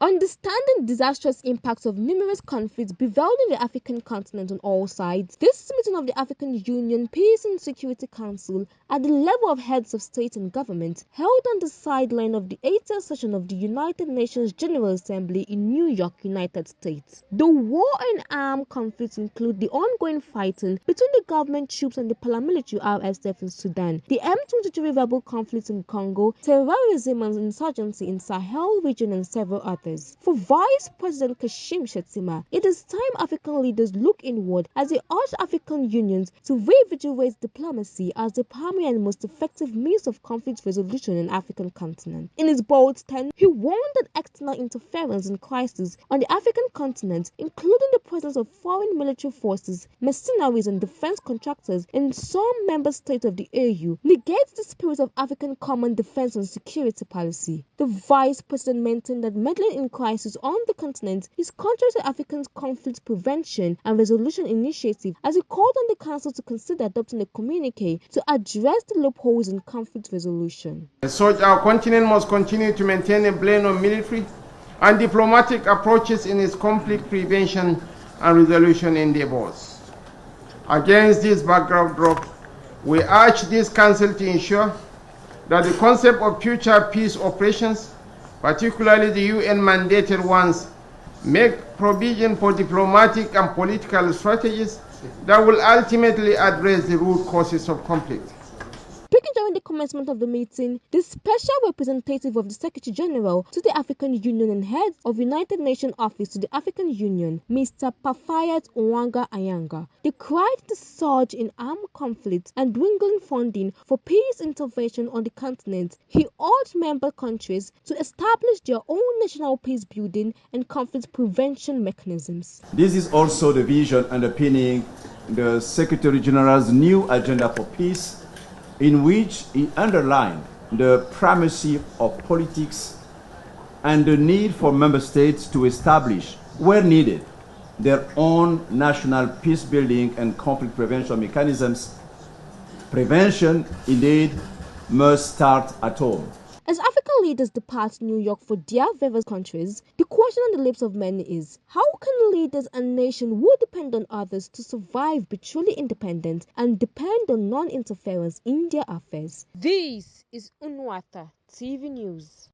Understanding disastrous impacts of numerous conflicts befalling the African continent on all sides, this meeting of the African Union Peace and Security Council at the level of heads of state and government held on the sideline of the 80th session of the United Nations General Assembly in New York, United States. The war and armed conflicts include the ongoing fighting between the government troops and the paramilitary RSF in Sudan, the M23 rebel conflicts in Congo, terrorism and insurgency in Sahel region and several others. For Vice President Kashim Shettima, it is time African leaders look inward as they urge African unions to revigorate diplomacy as the primary and most effective means of conflict resolution in the African continent. In his bold stand, he warned that external interference in crises on the African continent, including the presence of foreign military forces, mercenaries and defense contractors in some member states of the AU, negates the spirit of African common defense and security policy. The Vice President maintained that meddling in crisis on the continent is contrary to Africa's conflict prevention and resolution initiative, as he called on the Council to consider adopting a communique to address the loopholes in conflict resolution. As such, our continent must continue to maintain a blend of military and diplomatic approaches in its conflict prevention and resolution endeavors. Against this backdrop, we urge this Council to ensure that the concept of future peace operations, particularly the UN-mandated ones, make provision for diplomatic and political strategies that will ultimately address the root causes of conflict. Speaking during the commencement of the meeting, the special representative of the Secretary General to the African Union and head of United Nations Office to the African Union, Mr. Pafayat Onwanga Ayanga, decried the surge in armed conflict and dwindling funding for peace intervention on the continent. He urged member countries to establish their own national peace building and conflict prevention mechanisms. This is also the vision underpinning the Secretary General's new agenda for peace, in which he underlined the primacy of politics and the need for member states to establish, where needed, their own national peace-building and conflict prevention mechanisms. Prevention, indeed, must start at home. As African leaders depart New York for their various countries, the question on the lips of many is, how can leaders and nations who depend on others to survive be truly independent and depend on non-interference in their affairs? This is Unwata TV News.